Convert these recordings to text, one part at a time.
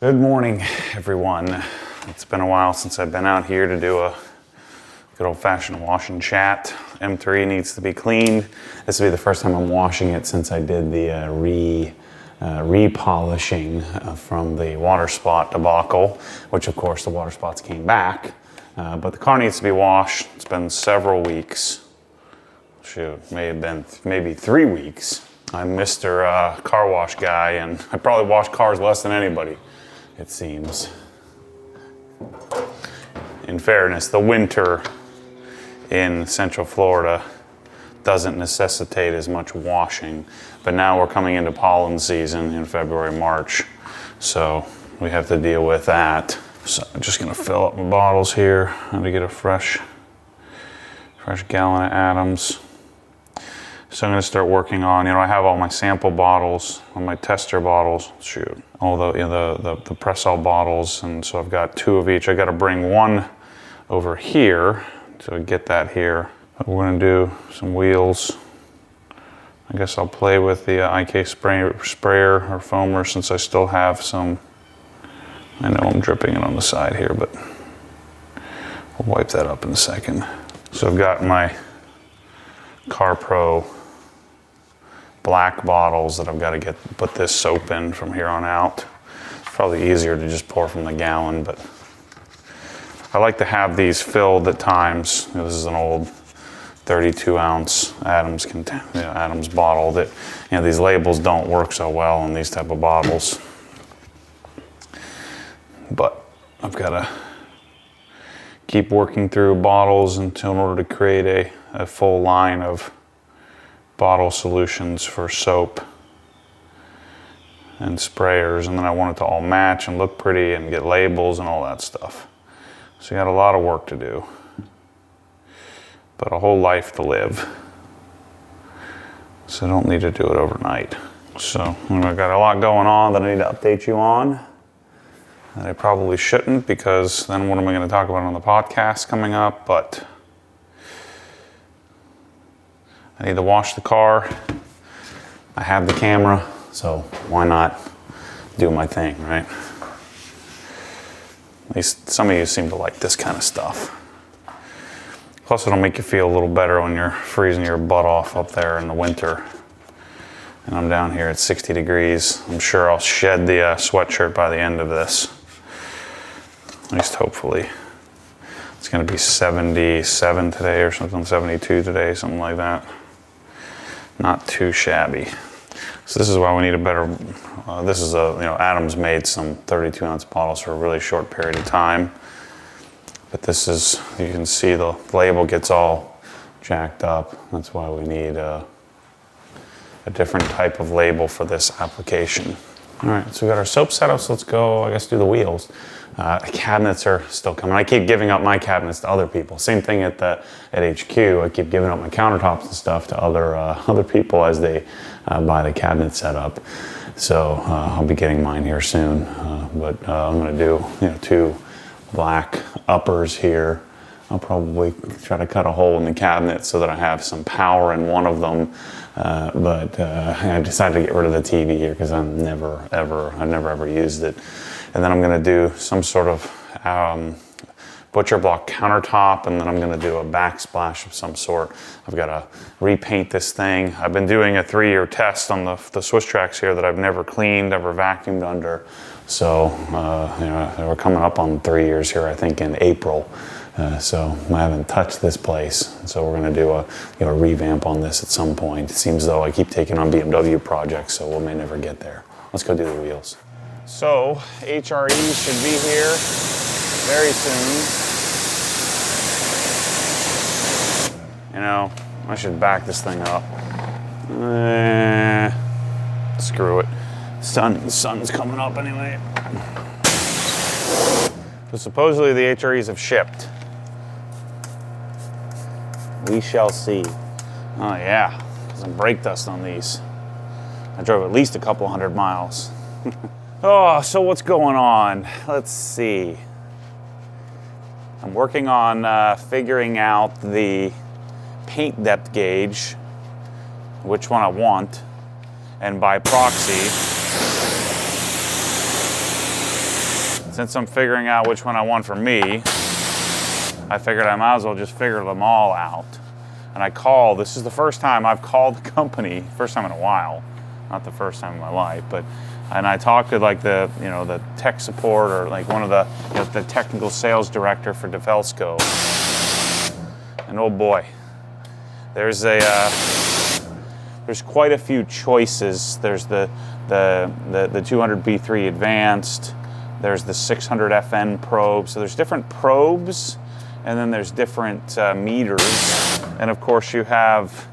Good morning, everyone. It's been a while since I've been out here to do a good old-fashioned wash and chat. M3 needs to be cleaned. This will be the first time I'm washing it since I did the repolishing from the water spot debacle, which of course the water spots came back. But the car needs to be washed. It's been several weeks. Shoot, may have been maybe 3 weeks. I'm Mr. Car wash guy, and I probably wash cars less than anybody, it seems. In fairness, the winter in Central Florida doesn't necessitate as much washing, but now we're coming into pollen season in February, March, so we have to deal with that. So I'm just gonna fill up my bottles here. I'm gonna get a fresh gallon of Adams. So I'm gonna start working on, I have all my sample bottles, all my tester bottles, all the press-all bottles, and so I've got 2 of each. I gotta bring one over here to get that here. We're gonna do some wheels. I guess I'll play with the IK sprayer or foamer since I still have some. I know I'm dripping it on the side here, but I'll wipe that up in a second. So I've got my CarPro black bottles that I've got to put this soap in from here on out. It's probably easier to just pour from the gallon, but I like to have these filled at times. This is an old 32-ounce Adams bottle that, these labels don't work so well on these type of bottles. But I've got to keep working through bottles in order to create a full line of bottle solutions for soap and sprayers, and then I want it to all match and look pretty and get labels and all that stuff. So you got a lot of work to do, but a whole life to live. So I don't need to do it overnight. So I've got a lot going on that I need to update you on. And I probably shouldn't, because then what am I going to talk about on the podcast coming up? But I need to wash the car. I have the camera, so why not do my thing, right? At least some of you seem to like this kind of stuff. Plus it'll make you feel a little better when you're freezing your butt off up there in the winter. And I'm down here at 60 degrees. I'm sure I'll shed the sweatshirt by the end of this. At least hopefully. It's gonna be 77 today or something, 72 today, something like that. Not too shabby. So this is why we need a better, Adams made some 32-ounce bottles for a really short period of time. But this is, you can see the label gets all jacked up. That's why we need a different type of label for this application. All right, so we got our soap setup, so let's go, I guess, do the wheels. Cabinets are still coming. I keep giving up my cabinets to other people. Same thing at HQ. I keep giving up my countertops and stuff to other people as they buy the cabinet setup. So I'll be getting mine here soon. But I'm going to do 2 black uppers here. I'll probably try to cut a hole in the cabinet so that I have some power in one of them. But I decided to get rid of the TV here because I've never ever used it. And then I'm going to do some sort of butcher block countertop, and then I'm going to do a backsplash of some sort. I've got to repaint this thing. I've been doing a 3-year test on the Swiss tracks here that I've never cleaned, ever vacuumed under. So we're coming up on 3 years here, I think, in April. So I haven't touched this place. So we're going to do a revamp on this at some point. It seems though I keep taking on BMW projects, so we may never get there. Let's go do the wheels. So HRE should be here very soon. I should back this thing up. Screw it. The sun's coming up anyway. So supposedly the HREs have shipped. We shall see. Oh yeah, some brake dust on these. I drove at least a couple 100 miles. Oh, so what's going on? Let's see. I'm working on figuring out the paint depth gauge, which one I want, and by proxy, since I'm figuring out which one I want for me, I figured I might as well just figure them all out. And this is the first time I've called the company, first time in a while, not the first time in my life, and I talked to like the tech support, or like one of the technical sales director for DeFelsco. And oh boy, there's quite a few choices. There's the 200B3 Advanced, there's the 600 FN probe. So there's different probes, and then there's different meters. And of course you have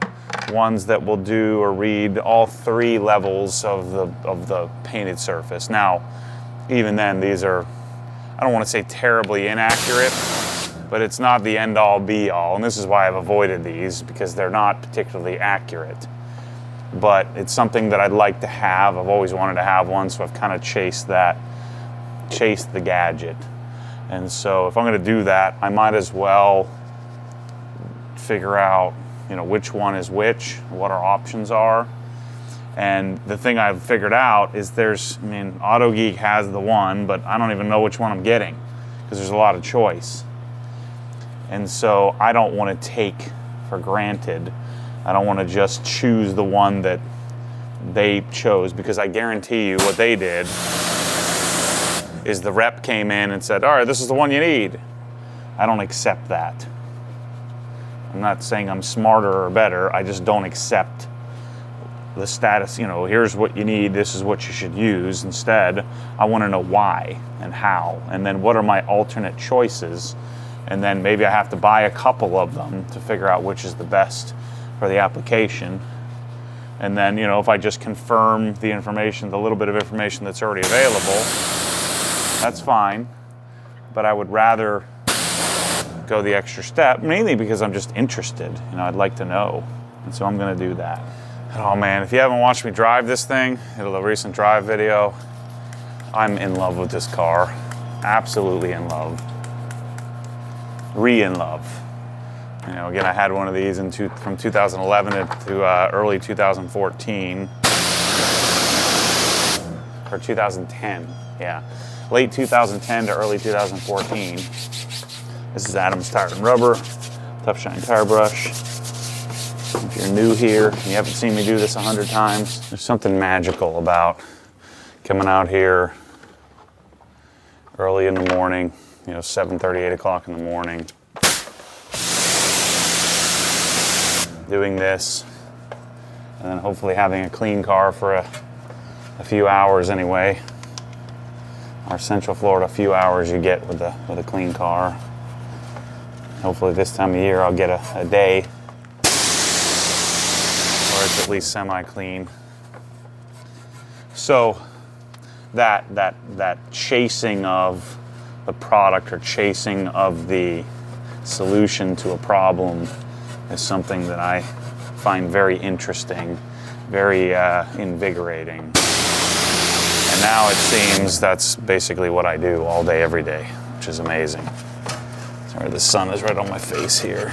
ones that will do or read all 3 levels of the painted surface. Now, even then, these are, I don't want to say terribly inaccurate, but it's not the end-all be-all. And this is why I've avoided these, because they're not particularly accurate. But it's something that I'd like to have. I've always wanted to have one, so I've kind of chased the gadget. And so if I'm going to do that, I might as well figure out, which one is which, what our options are. And the thing I've figured out is AutoGeek has the one, but I don't even know which one I'm getting, because there's a lot of choice. And so I don't want to take for granted. I don't want to just choose the one that they chose, because I guarantee you what they did is the rep came in and said, all right, this is the one you need. I don't accept that. I'm not saying I'm smarter or better. I just don't accept the status, here's what you need, this is what you should use. Instead, I want to know why and how, and then what are my alternate choices, and then maybe I have to buy a couple of them to figure out which is the best for the application. And then, if I just confirm the information, the little bit of information that's already available, that's fine. But I would rather go the extra step, mainly because I'm just interested. I'd like to know. And so I'm going to do that. Oh man, if you haven't watched me drive this thing, the recent drive video, I'm in love with this car. Absolutely in love. In love. Again, I had one of these from 2011 to early 2014. Or 2010, yeah. Late 2010 to early 2014. This is Adams Tire and Rubber, Tough Shine Tire Brush. If you're new here and you haven't seen me do this 100 times, there's something magical about coming out here early in the morning, 7:30, 8 o'clock in the morning, doing this, and then hopefully having a clean car for a few hours anyway. Our Central Florida few hours you get with a clean car. Hopefully this time of year I'll get a day where it's at least semi-clean. So that chasing of the product or chasing of the solution to a problem is something that I find very interesting, very invigorating. And now it seems that's basically what I do all day, every day, which is amazing. Sorry, the sun is right on my face here.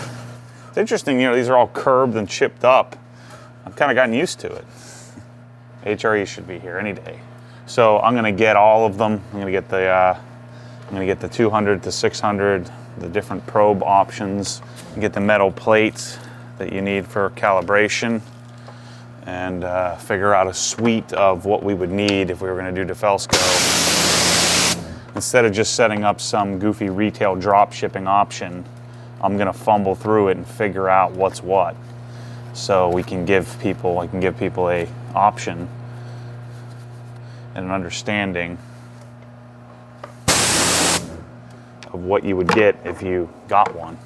It's interesting, these are all curbed and chipped up. I've kind of gotten used to it. HRE should be here any day. So I'm going to get all of them. I'm going to get the 200 to 600, the different probe options, get the metal plates that you need for calibration, and figure out a suite of what we would need if we were going to do DeFelsco. Instead of just setting up some goofy retail drop shipping option, I'm going to fumble through it and figure out what's what. So I can give people a option and an understanding of what you would get if you got one.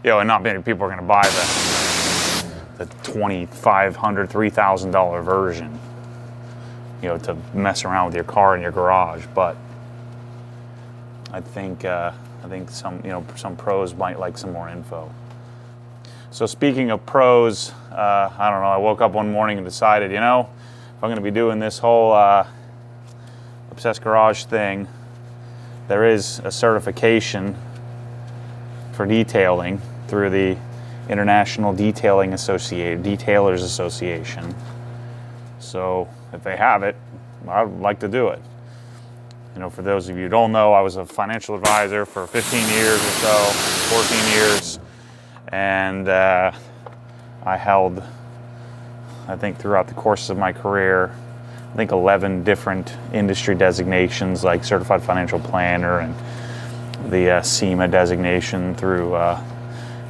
And not many people are going to buy the $2,500, $3,000 version, to mess around with your car in your garage. But I think some pros might like some more info. So speaking of pros, I don't know. I woke up one morning and decided, if I'm going to be doing this whole Obsessed Garage thing, there is a certification for detailing through the International Detailers Association. So if they have it, I'd like to do it. You know, for those of you who don't know, I was a financial advisor for 15 years or so, 14 years. And I held, I think throughout the course of my career, I think 11 different industry designations like Certified Financial Planner and the SEMA designation through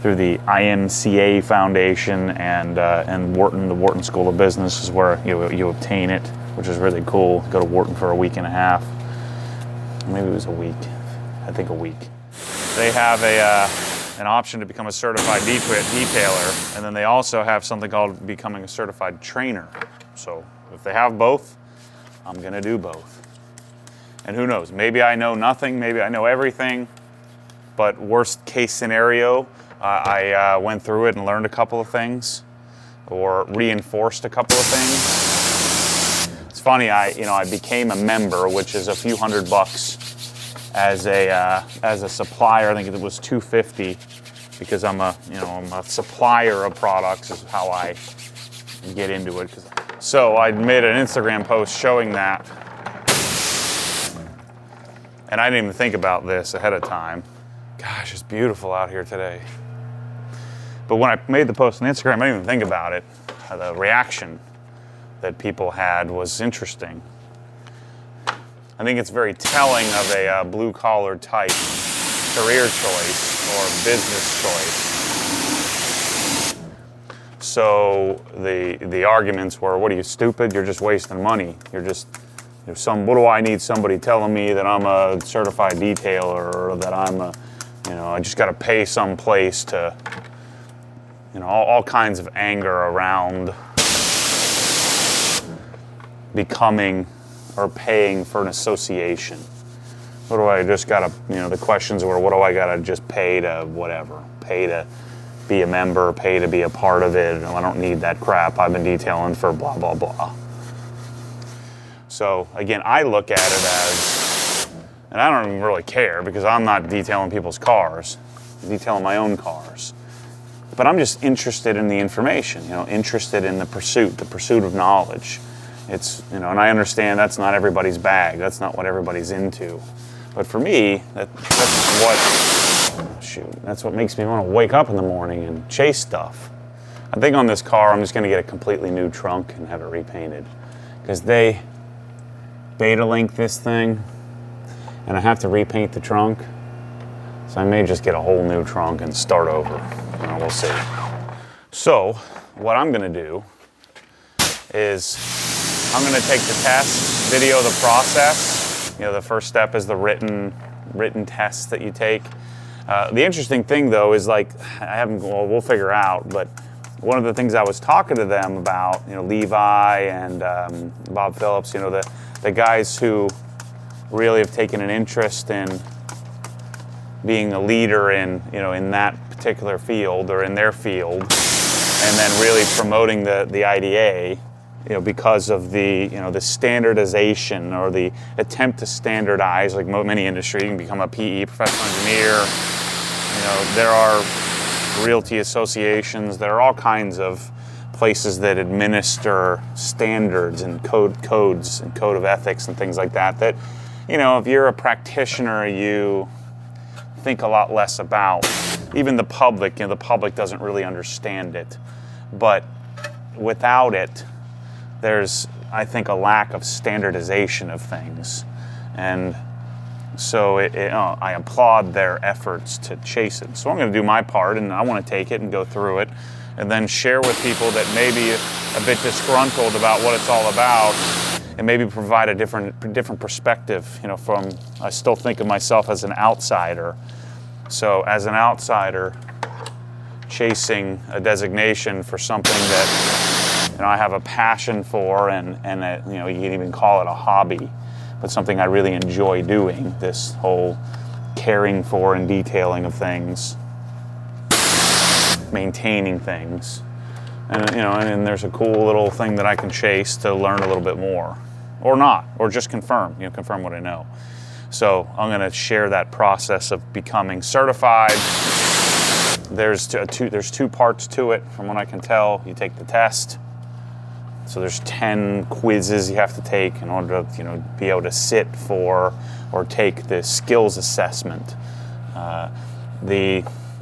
the IMCA Foundation and Wharton, the Wharton School of Business is where you obtain it, which is really cool. Go to Wharton for a week and a half. Maybe it was a week. I think a week. They have an option to become a certified detailer, and then they also have something called becoming a certified trainer. So if they have both, I'm gonna do both. And who knows, maybe I know nothing, maybe I know everything, but worst case scenario, I went through it and learned a couple of things, or reinforced a couple of things. It's funny, I became a member, which is a few $100 as a supplier. I think it was $250 because I'm a supplier of products is how I get into it. So I made an Instagram post showing that, and I didn't even think about this ahead of time. Gosh, it's beautiful out here today. But when I made the post on Instagram, I didn't even think about it. The reaction that people had was interesting. I think it's very telling of a blue-collar type career choice or business choice. So the arguments were, what are you, stupid? You're just wasting money. You're just, what do I need somebody telling me that I'm a certified detailer or that I'm I just got to pay some place to, all kinds of anger around becoming or paying for an association. What do I just gotta, the questions were, what do I gotta just pay to whatever? Pay to be a member, pay to be a part of it. I don't need that crap. I've been detailing for blah, blah, blah. So again, I look at it as, and I don't even really care because I'm not detailing people's cars. I'm detailing my own cars. But I'm just interested in the information, interested in the pursuit of knowledge. It's, and I understand that's not everybody's bag. That's not what everybody's into. But for me, that's what makes me want to wake up in the morning and chase stuff. I think on this car, I'm just going to get a completely new trunk and have it repainted. Because they beta link this thing, and I have to repaint the trunk. So I may just get a whole new trunk and start over. We'll see. So what I'm going to do is I'm going to take the test, video the process. The first step is the written test that you take. The interesting thing though is we'll figure out, but one of the things I was talking to them about, Levi and Bob Phillips, the guys who really have taken an interest in being a leader in that particular field or in their field, and then really promoting the IDA, because of the standardization or the attempt to standardize, like many industries. You can become a PE, professional engineer. There are realty associations. There are all kinds of places that administer standards and codes and code of ethics and things like that. That, if you're a practitioner, you think a lot less about. Even the public, the public doesn't really understand it. But without it, there's, I think, a lack of standardization of things. And so I applaud their efforts to chase it. So I'm going to do my part, and I want to take it and go through it, and then share with people that may be a bit disgruntled about what it's all about, and maybe provide a different perspective. I still think of myself as an outsider. So as an outsider, chasing a designation for something that I have a passion for, and you can even call it a hobby, but something I really enjoy doing, this whole caring for and detailing of things, maintaining things. And there's a cool little thing that I can chase to learn a little bit more, or not, or just confirm what I know. So I'm going to share that process of becoming certified. There's two parts to it, from what I can tell. You take the test, So there's 10 quizzes you have to take in order to, you know, be able to sit for or take the skills assessment.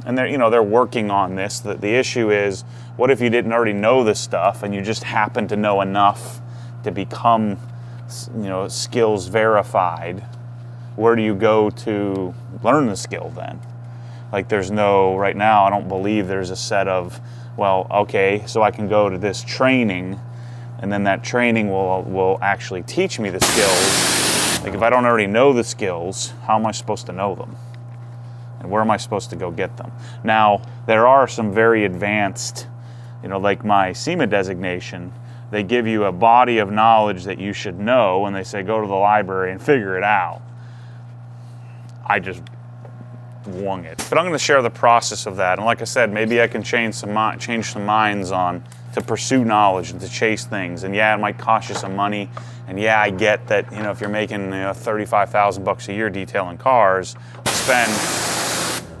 And they're, you know, they're working on this. The issue is, what if you didn't already know this stuff and you just happen to know enough to become, you know, skills verified? Where do you go to learn the skill then? Like, there's no, right now, I don't believe there's a set of, well, okay, so I can go to this training, and then that training will actually teach me the skills. Like, if I don't already know the skills, how am I supposed to know them? And where am I supposed to go get them? Now, there are some very advanced, you know, like my SEMA designation, they give you a body of knowledge that you should know, and they say go to the library and figure it out. I just wung it. But I'm going to share the process of that. And like I said, maybe I can change some minds on to pursue knowledge and to chase things. And yeah, it might cost you some money. And yeah, I get that, you know, if you're making, you know, $35,000 a year detailing cars, to spend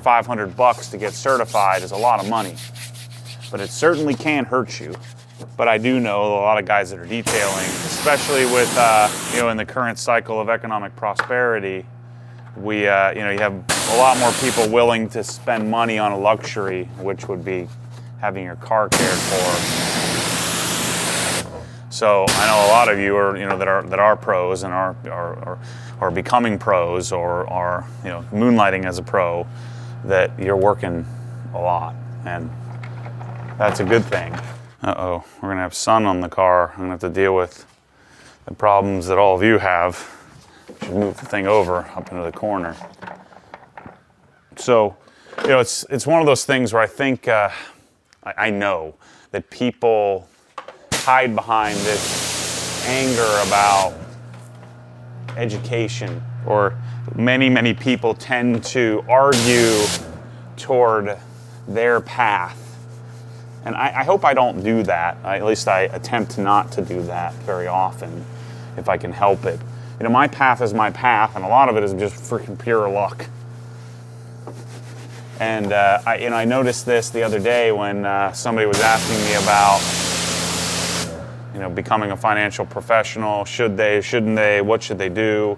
$500 to get certified is a lot of money. But it certainly can hurt you. But I do know a lot of guys that are detailing, especially with, you know, in the current cycle of economic prosperity, we, you know, you have a lot more people willing to spend money on a luxury, which would be having your car cared for. So I know a lot of you are, you know, that are pros and are becoming pros or are, you know, moonlighting as a pro, that you're working a lot, and that's a good thing. Uh-oh, we're gonna have sun on the car. I'm gonna have to deal with the problems that all of you have. Should move the thing over up into the corner. So, you know, it's one of those things where I think I know that people hide behind this anger about education, or many people tend to argue toward their path. And I hope I don't do that. At least I attempt not to do that very often, if I can help it. You know, my path is my path, and a lot of it is just freaking pure luck. And I noticed this the other day when somebody was asking me about, you know, becoming a financial professional. Should they? Shouldn't they? What should they do?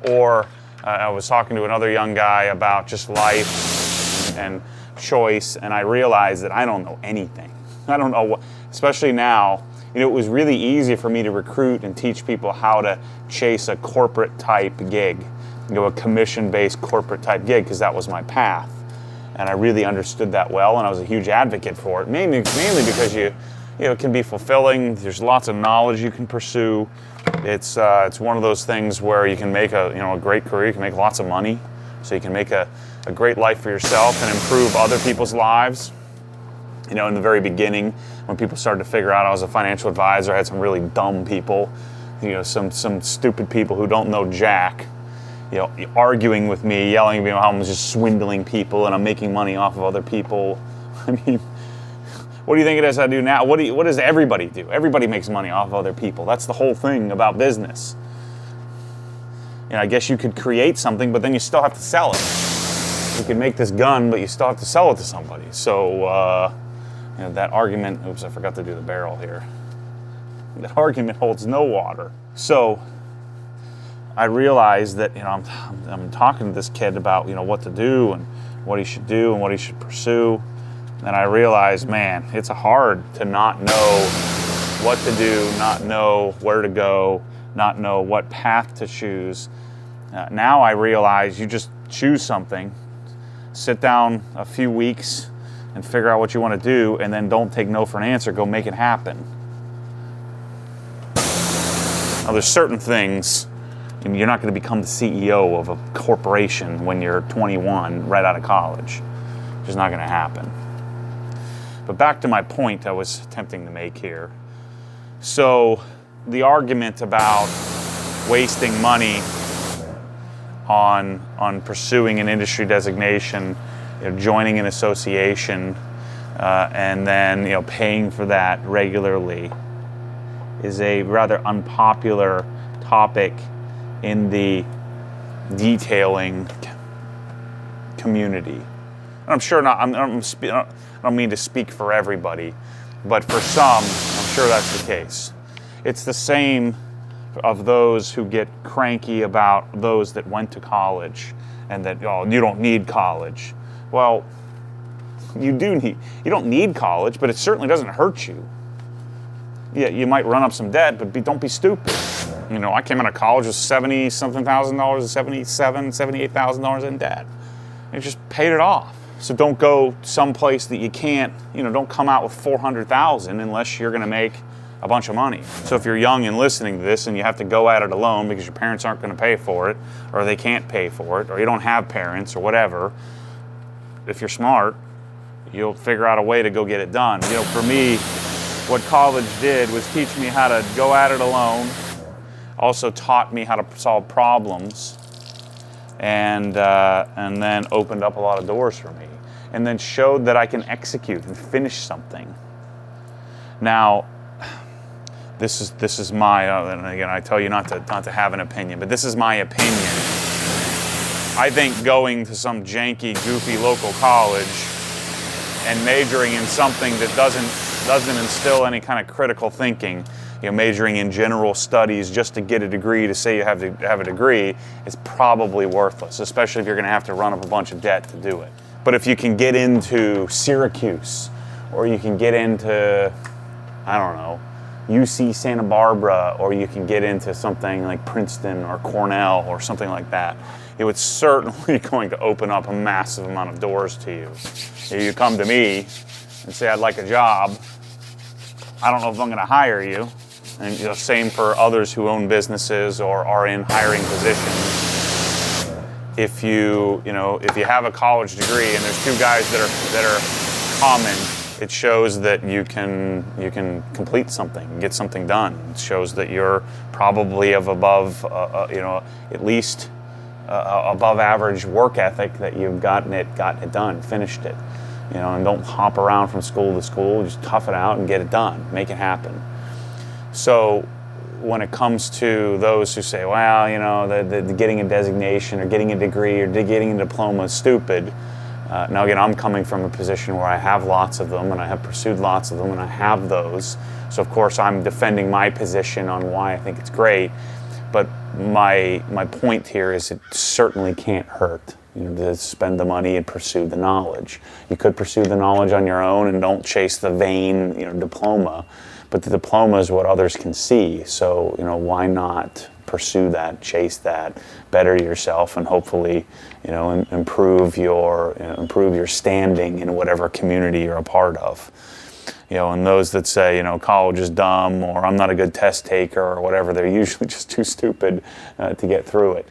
Or I was talking to another young guy about just life and choice, and I realized that I don't know anything. I don't know what, especially now. You know, it was really easy for me to recruit and teach people how to chase a corporate type gig, you know, a commission-based corporate type gig, because that was my path. And I really understood that well, and I was a huge advocate for it, mainly because you know, it can be fulfilling. There's lots of knowledge you can pursue. It's one of those things where you can make a great career, you can make lots of money, so you can make a great life for yourself and improve other people's lives. You know, in the very beginning, when people started to figure out I was a financial advisor, I had some really dumb people, you know, some stupid people who don't know jack, you know, arguing with me, yelling at me how I'm just swindling people and I'm making money off of other people. I mean, what do you think it is I do now? What does everybody do? Everybody makes money off of other people. That's the whole thing about business. You know, I guess you could create something, but then you still have to sell it. You could make this gun, but you still have to sell it to somebody. So, you know, that argument, oops, I forgot to do the barrel here. That argument holds no water. So I realized that, you know, I'm talking to this kid about, you know, what to do and what he should do and what he should pursue. And I realized, man, it's hard to not know what to do, not know where to go, not know what path to choose. Now I realize you just choose something, sit down a few weeks and figure out what you want to do, and then don't take no for an answer, go make it happen. Now there's certain things, and you're not going to become the CEO of a corporation when you're 21 right out of college. It's just not going to happen. But back to my point I was attempting to make here. So the argument about wasting money on pursuing an industry designation, you know, joining an association, and then, you know, paying for that regularly is a rather unpopular topic in the detailing community. I'm sure not. I don't mean to speak for everybody, but for some, I'm sure that's the case. It's the same of those who get cranky about those that went to college and that, oh, you don't need college. Well, you don't need college, but it certainly doesn't hurt you. Yeah, you might run up some debt, but don't be stupid. You know, I came out of college with $70-something thousand, $78,000 in debt. I just paid it off. So don't go someplace that you can't, don't come out with $400,000 unless you're gonna make a bunch of money. So if you're young and listening to this and you have to go at it alone because your parents aren't gonna pay for it, or they can't pay for it, or you don't have parents or whatever, if you're smart, you'll figure out a way to go get it done. For me, what college did was teach me how to go at it alone, also taught me how to solve problems, and then opened up a lot of doors for me, and then showed that I can execute and finish something. Now, this is my, and again, I tell you not to have an opinion, but this is my opinion. I think going to some janky, goofy local college and majoring in something that doesn't instill any kind of critical thinking, majoring in general studies just to get a degree to say you have to have a degree, is probably worthless, especially if you're going to have to run up a bunch of debt to do it. But if you can get into Syracuse, or you can get into, I don't know, UC Santa Barbara, or you can get into something like Princeton or Cornell or something like that, it was certainly going to open up a massive amount of doors to you. If you come to me and say, I'd like a job, I don't know if I'm going to hire you. And same for others who own businesses or are in hiring positions. If you have a college degree, and there's two guys that are common, it shows that you can complete something, get something done. It shows that you're probably of above, at least above average work ethic, that you've gotten it done, finished it. And don't hop around from school to school. Just tough it out and get it done, make it happen. So when it comes to those who say, well, the getting a designation or getting a degree or getting a diploma is stupid. Now again, I'm coming from a position where I have lots of them and I have pursued lots of them and I have those. So of course I'm defending my position on why I think it's great. But my point here is it certainly can't hurt, to spend the money and pursue the knowledge. You could pursue the knowledge on your own and don't chase the vain, diploma. But the diploma is what others can see. So, why not pursue that, chase that, better yourself, and hopefully, improve your standing in whatever community you're a part of. And those that say, college is dumb, or I'm not a good test taker, or whatever, they're usually just too stupid to get through it,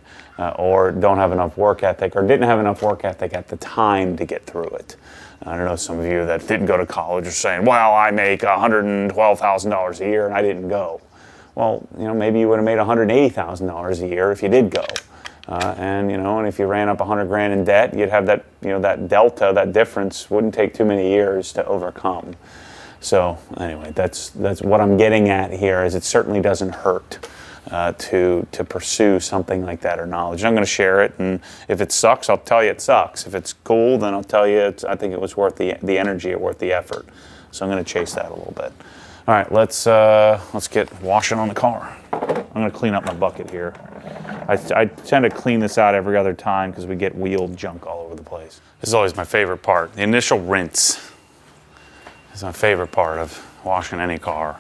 or don't have enough work ethic, or didn't have enough work ethic at the time to get through it. I don't know, some of you that didn't go to college are saying, well, I make $112,000 a year and I didn't go. Well, maybe you would have made $180,000 a year if you did go. And if you ran up $100,000 in debt, you'd have that, that delta, that difference wouldn't take too many years to overcome. So anyway, that's what I'm getting at here, is it certainly doesn't hurt to pursue something like that or knowledge. I'm going to share it, and if it sucks, I'll tell you it sucks. If it's cool, then I'll tell you I think it was worth the energy, or worth the effort. So I'm going to chase that a little bit. All right, let's get washing on the car. I'm going to clean up my bucket here. I tend to clean this out every other time because we get wheeled junk all over the place. This is always my favorite part. The initial rinse is my favorite part of washing any car.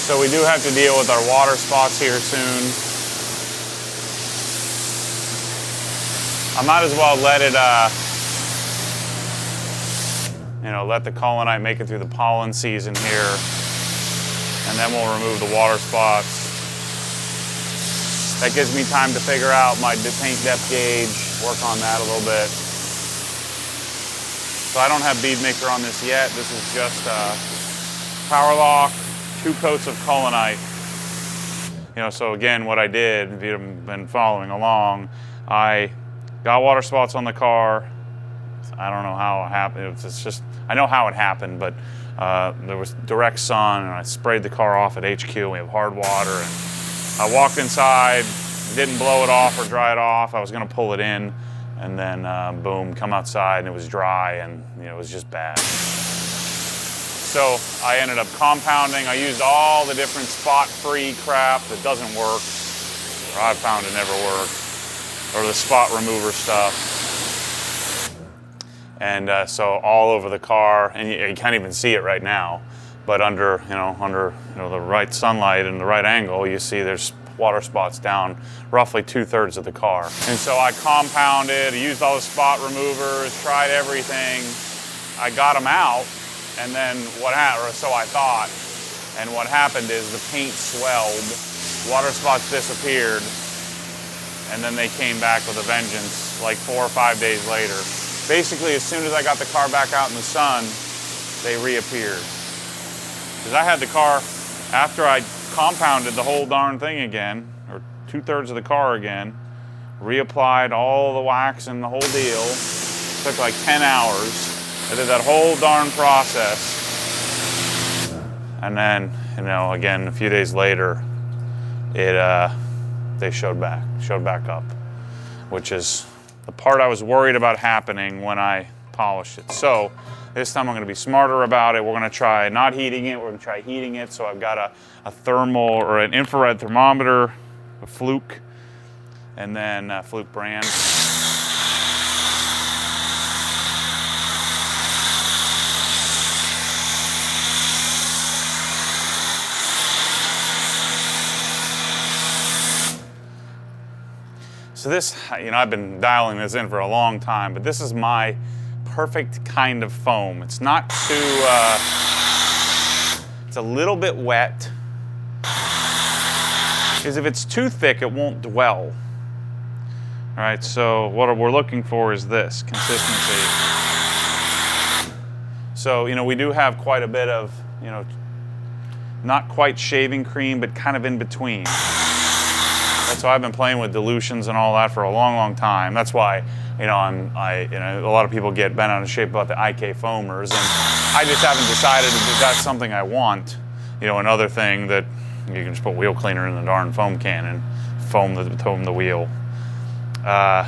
So we do have to deal with our water spots here soon. I might as well let it, let the colonite make it through the pollen season here, and then we'll remove the water spots. That gives me time to figure out my paint depth gauge, work on that a little bit. So I don't have bead maker on this yet. This is just power lock, 2 coats of colonite. So again, what I did, if you've been following along, I got water spots on the car, I don't know how it happened. It's just, I know how it happened, but there was direct sun, and I sprayed the car off at HQ. We have hard water, and I walked inside, didn't blow it off or dry it off. I was gonna pull it in, and then boom, come outside, and it was dry, and it was just bad. So I ended up compounding. I used all the different spot-free crap that doesn't work, or I've found it never worked, or the spot remover stuff. And so all over the car, and you can't even see it right now, but under the right sunlight and the right angle, you see there's water spots down roughly 2/3 of the car. And so I compounded, used all the spot removers, tried everything. I got them out, and then what happened, or so I thought, and what happened is the paint swelled, water spots disappeared, and then they came back with a vengeance like 4 or 5 days later. Basically, as soon as I got the car back out in the sun, they reappeared. Because I had the car, after I compounded the whole darn thing again, or 2/3 of the car again, reapplied all the wax and the whole deal. It took like 10 hours. I did that whole darn process. And then, again, a few days later, they showed back up, which is the part I was worried about happening when I polished it. So this time I'm going to be smarter about it. We're going to try not heating it. We're going to try heating it. So I've got a thermal or an infrared thermometer, a Fluke, and then a Fluke brand. So this, I've been dialing this in for a long time, but this is my perfect kind of foam. It's not too, it's a little bit wet, because if it's too thick, it won't dwell. All right, so what we're looking for is this, consistency. So, we do have quite a bit of, not quite shaving cream, but kind of in between. That's why I've been playing with dilutions and all that for a long, long time. That's why, a lot of people get bent out of shape about the IK foamers, and I just haven't decided if that's something I want. Another thing that you can just put wheel cleaner in the darn foam can and foam the wheel. And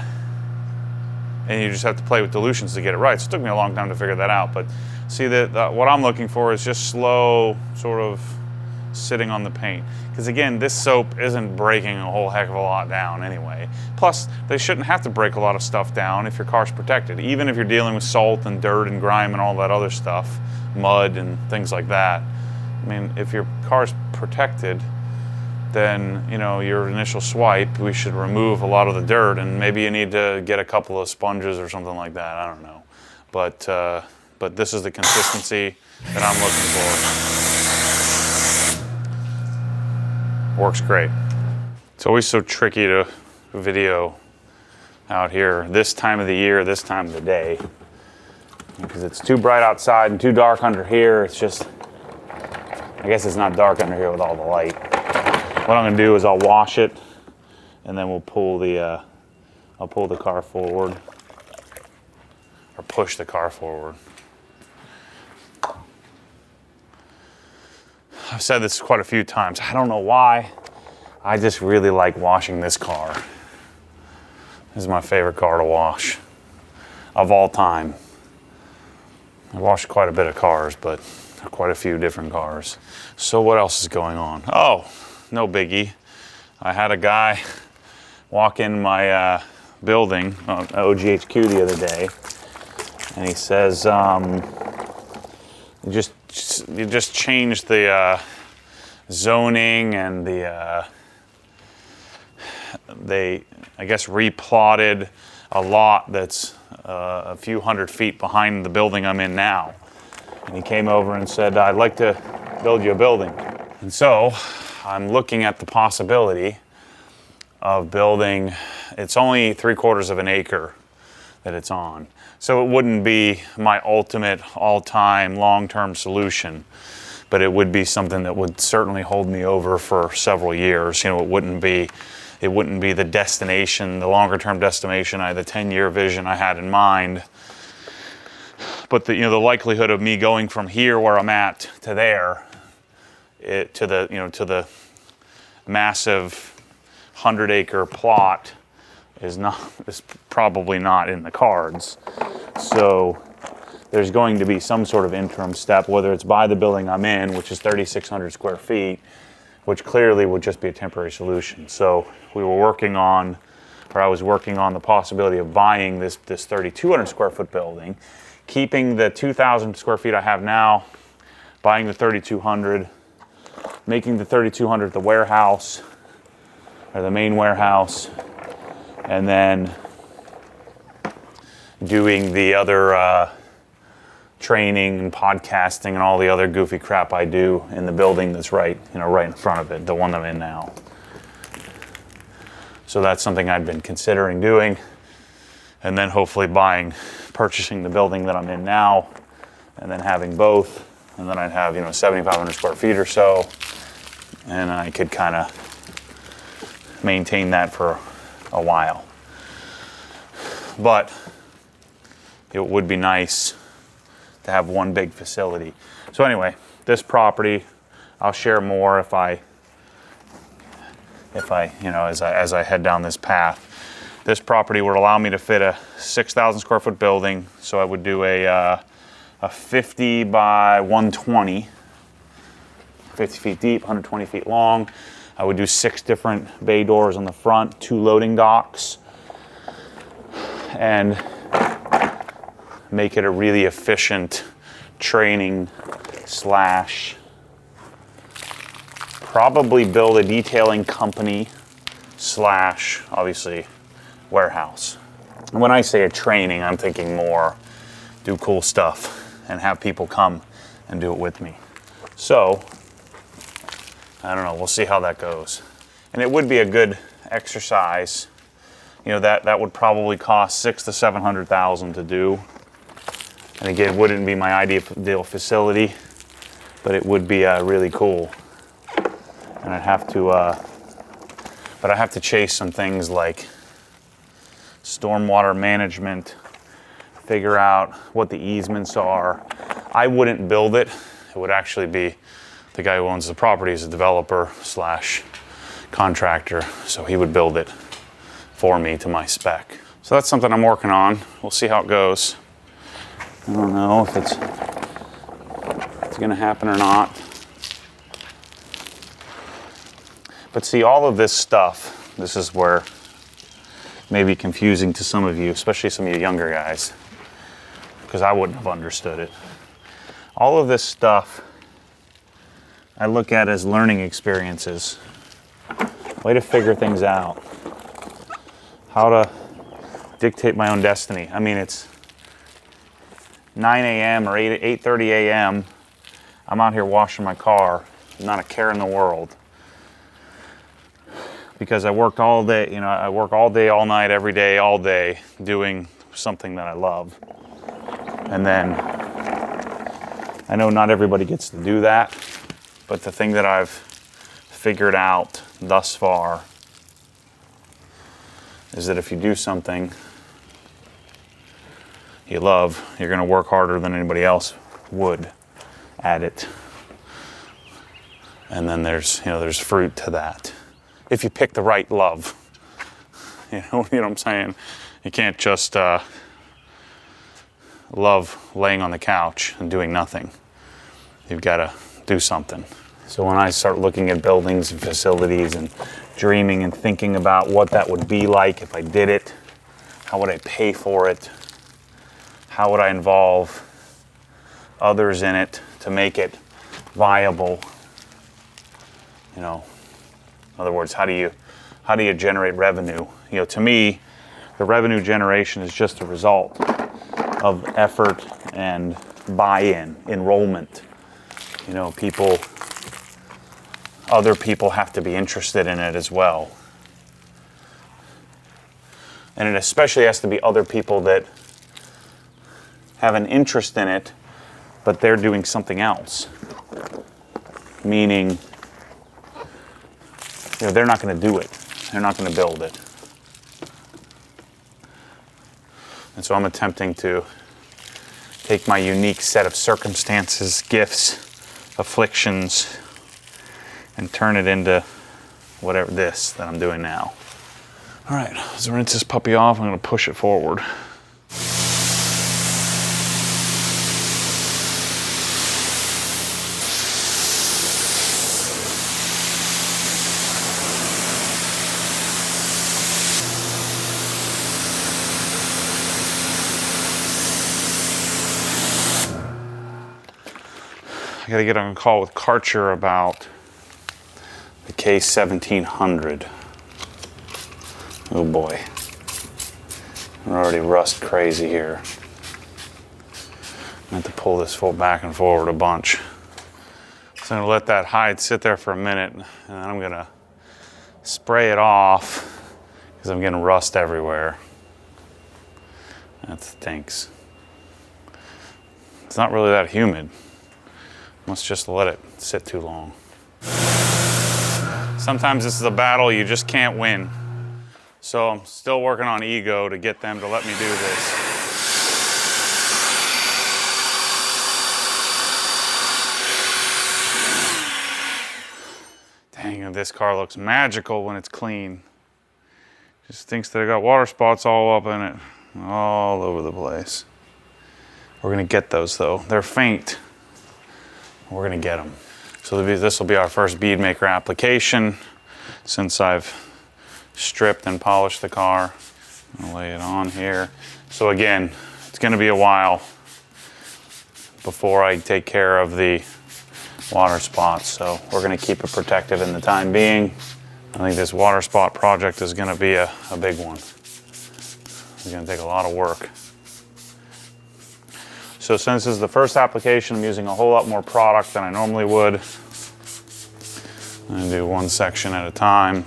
you just have to play with dilutions to get it right. So it took me a long time to figure that out. But see, what I'm looking for is just slow, sort of sitting on the paint. Because again, this soap isn't breaking a whole heck of a lot down anyway. Plus, they shouldn't have to break a lot of stuff down if your car's protected. Even if you're dealing with salt and dirt and grime and all that other stuff, mud and things like that. I mean, if your car's protected, then, your initial swipe, we should remove a lot of the dirt, and maybe you need to get a couple of sponges or something like that, I don't know. But this is the consistency that I'm looking for. Works great. It's always so tricky to video out here this time of the year, this time of the day, because it's too bright outside and too dark under here. It's just, I guess it's not dark under here with all the light. What I'm gonna do is I'll wash it, and then we'll pull I'll pull the car forward, or push the car forward. I've said this quite a few times. I don't know why. I just really like washing this car. This is my favorite car to wash of all time. I washed quite a bit of cars, but quite a few different cars. So what else is going on? Oh, no biggie. I had a guy walk in my building, OGHQ, the other day, and he says, you just changed the zoning, and they, I guess, replotted a lot that's a few hundred feet behind the building I'm in now. And he came over and said, I'd like to build you a building. And so I'm looking at the possibility of building, it's only 3/4 of an acre that it's on. So it wouldn't be my ultimate all-time long-term solution, but it would be something that would certainly hold me over for several years. It wouldn't be the destination, the longer-term destination, the 10-year vision I had in mind. But the, the likelihood of me going from here where I'm at to there, to the massive 100-acre plot is probably not in the cards. So there's going to be some sort of interim step, whether it's buy the building I'm in, which is 3,600 square feet, which clearly would just be a temporary solution. So I was working on the possibility of buying this 3,200 square foot building, keeping the 2,000 square feet I have now, buying the 3,200, making the 3,200 the warehouse, or the main warehouse, and then doing the other training and podcasting and all the other goofy crap I do in the building that's right in front of it, the one I'm in now. So that's something I've been considering doing, and then hopefully purchasing the building that I'm in now, and then having both, and then I'd have 7,500 square feet or so, and I could kind of maintain that for a while. But it would be nice to have one big facility. So anyway, this property, I'll share more as I head down this path. This property would allow me to fit a 6,000 square foot building. So I would do a 50 by 120, 50 feet deep, 120 feet long. I would do 6 different bay doors on the front, 2 loading docks, and make it a really efficient training / probably build a detailing company / obviously warehouse. And when I say a training, I'm thinking more do cool stuff and have people come and do it with me. So I don't know, we'll see how that goes. And it would be a good exercise. That would probably cost $600,000 to $700,000 to do. And again, it wouldn't be my ideal facility, but it would be really cool. And I have to chase some things like stormwater management, figure out what the easements are. I wouldn't build it. It would actually be the guy who owns the property is a developer / contractor, so he would build it for me to my spec. So that's something I'm working on. We'll see how it goes. I don't know if it's going to happen or not. But see, all of this stuff, this is where it may be confusing to some of you, especially some of you younger guys, because I wouldn't have understood it. All of this stuff I look at as learning experiences, way to figure things out, how to dictate my own destiny. I mean, it's 9 a.m. or 8:30 a.m. I'm out here washing my car, not a care in the world, because I worked all day. I work all day, all night, every day, all day, doing something that I love. And then I know not everybody gets to do that, but the thing that I've figured out thus far is that if you do something you love, you're going to work harder than anybody else would at it. And then there's fruit to that. If you pick the right love. You know what I'm saying? You can't just love laying on the couch and doing nothing. You've got to do something. So when I start looking at buildings and facilities and dreaming and thinking about what that would be like if I did it, how would I pay for it? How would I involve others in it to make it viable? In other words, how do you generate revenue? To me, the revenue generation is just a result of effort and buy-in, enrollment. Other people have to be interested in it as well. And it especially has to be other people that have an interest in it, but they're doing something else. Meaning, they're not going to do it. They're not going to build it. And so I'm attempting to take my unique set of circumstances, gifts, afflictions, and turn it into whatever this that I'm doing now. All right, let's rinse this puppy off. I'm gonna push it forward. I gotta get on a call with Karcher about the K1700. Oh boy, we're already rust crazy here. I have to pull this back and forward a bunch. So I'm gonna let that hide sit there for a minute, and then I'm gonna spray it off because I'm getting rust everywhere. That stinks. It's not really that humid. Let's just let it sit too long. Sometimes this is a battle you just can't win. So I'm still working on ego to get them to let me do this. Dang, this car looks magical when it's clean. Just thinks that I got water spots all up in it, all over the place. We're gonna get those though. They're faint. We're gonna get them. So this will be our first bead maker application since I've stripped and polished the car. I'll lay it on here. So again, it's gonna be a while before I take care of the water spots. So we're gonna keep it protected in the time being. I think this water spot project is gonna be a big one. It's gonna take a lot of work. So since this is the first application, I'm using a whole lot more product than I normally would. I'm gonna do one section at a time.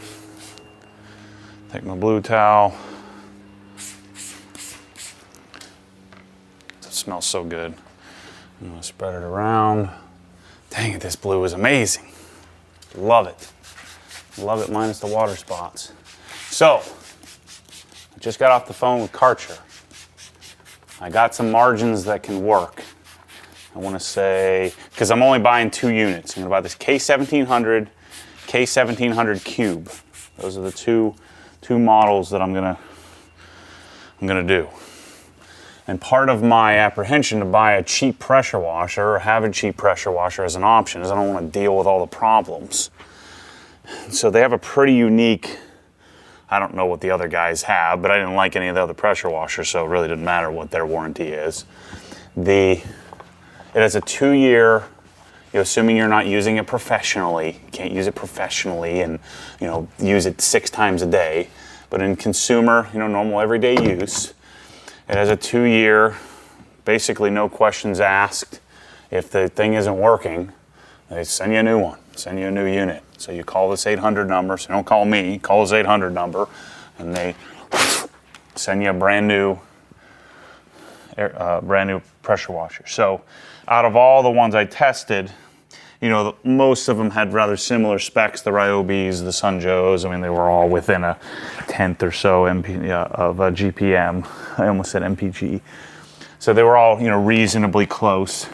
Take my blue towel. It smells so good. I'm gonna spread it around. Dang it, this blue is amazing. Love it. Love it minus the water spots. So, I just got off the phone with Karcher. I got some margins that can work. I want to say, because I'm only buying 2 units. I'm going to buy this K1700, K1700 Cube. Those are the two models that I'm gonna do. And part of my apprehension to buy a cheap pressure washer or have a cheap pressure washer as an option is I don't want to deal with all the problems. So they have a pretty unique, I don't know what the other guys have, but I didn't like any of the other pressure washers, so it really didn't matter what their warranty is. It has a 2-year, assuming you're not using it professionally, you can't use it professionally and use it 6 times a day, but in consumer, normal everyday use, it has a 2-year, basically no questions asked. If the thing isn't working, they send you a new one, send you a new unit. So you call this 800 number, so don't call me, call this 800 number, and they send you a brand new pressure washer. So out of all the ones I tested, most of them had rather similar specs, the Ryobis, the Sunjos. I mean, they were all within a 1/10 or so of a GPM. I almost said MPG. So they were all, reasonably close.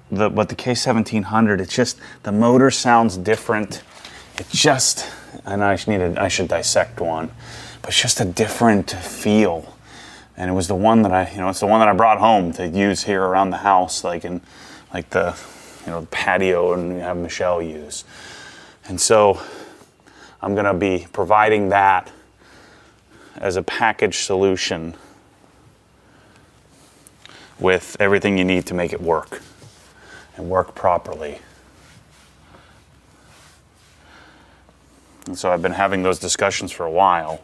But the K1700, it's just, the motor sounds different. It just, and I should dissect one, but it's just a different feel. And it was the one that it's the one that I brought home to use here around the house, like in the patio, and have Michelle use. And so I'm gonna be providing that as a package solution with everything you need to make it work and work properly. And so I've been having those discussions for a while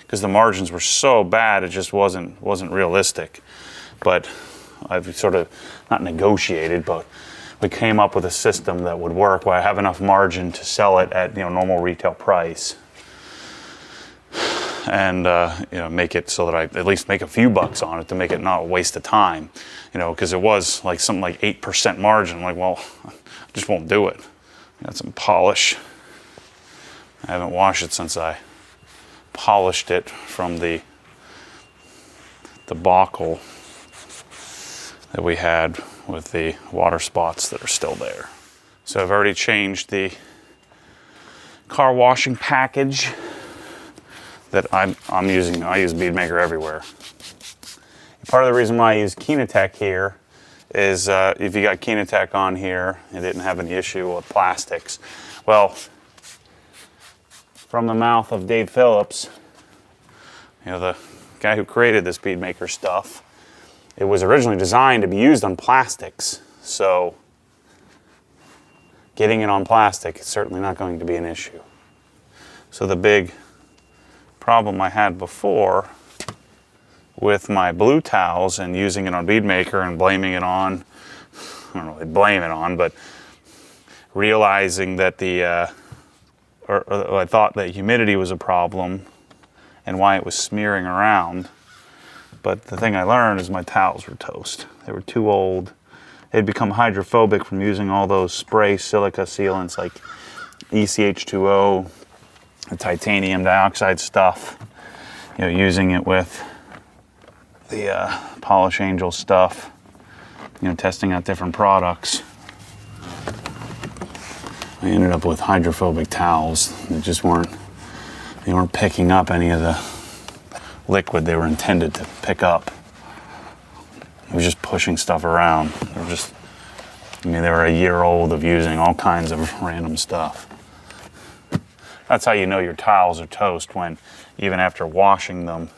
because the margins were so bad it just wasn't realistic. But I've sort of not negotiated, but we came up with a system that would work where I have enough margin to sell it at normal retail price, and make it so that I at least make a few bucks on it to make it not a waste of time, because it was like something like 8% margin. I'm like, well, I just won't do it. Got some polish. I haven't washed it since I polished it from the debacle that we had with the water spots that are still there. So I've already changed the car washing package that I'm using. I use Beadmaker everywhere. Part of the reason why I use Kinetec here is if you got Kinetec on here, it didn't have any issue with plastics. Well, from the mouth of Dave Phillips, you know, the guy who created this Beadmaker stuff, it was originally designed to be used on plastics. So getting it on plastic is certainly not going to be an issue. So the big problem I had before with my blue towels and using it on Beadmaker and blaming it on, I don't really blame it on, but realizing that I thought that humidity was a problem and why it was smearing around. But the thing I learned is my towels were toast. They were too old. They'd become hydrophobic from using all those spray silica sealants like ECH2O, the titanium dioxide stuff, you know, using it with the Polish Angel stuff, you know, testing out different products. I ended up with hydrophobic towels that just weren't picking up any of the liquid they were intended to pick up. It was just pushing stuff around. They were a year old of using all kinds of random stuff. That's how you know your towels are toast, when even after washing them,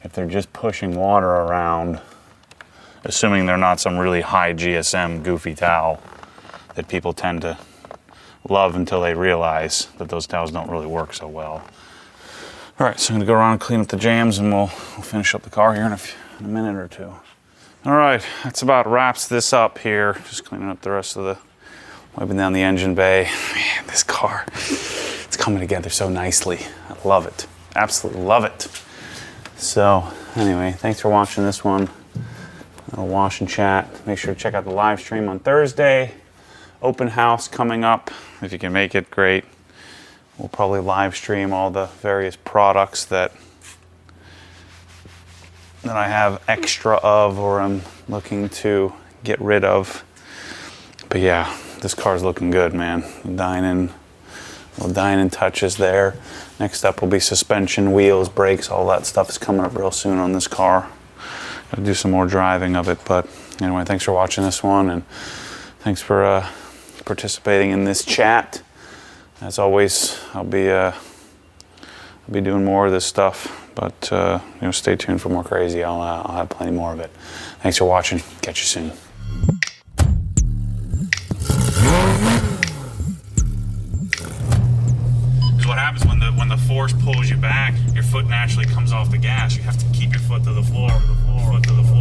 if they're just pushing water around, assuming they're not some really high GSM goofy towel that people tend to love until they realize that those towels don't really work so well. All right, so I'm gonna go around and clean up the jams, and we'll finish up the car here in a minute or two. All right, that's about wraps this up here. Just cleaning up the rest of the, wiping down the engine bay. Man, this car, it's coming together so nicely. I love it, absolutely love it. So anyway, thanks for watching this one. A little wash and chat. Make sure to check out the live stream on Thursday. Open house coming up. If you can make it, great. We'll probably live stream all the various products that I have extra of or I'm looking to get rid of. But yeah, this car's looking good, man. Little dining touches there. Next up will be suspension, wheels, brakes, all that stuff is coming up real soon on this car. I'll do some more driving of it, but anyway, thanks for watching this one, and thanks for participating in this chat. As always, I'll be doing more of this stuff, but you know, stay tuned for more crazy. I'll have plenty more of it. Thanks for watching. Catch you soon. What happens when the force pulls you back, your foot naturally comes off the gas. You have to keep your foot to the floor, foot to the floor.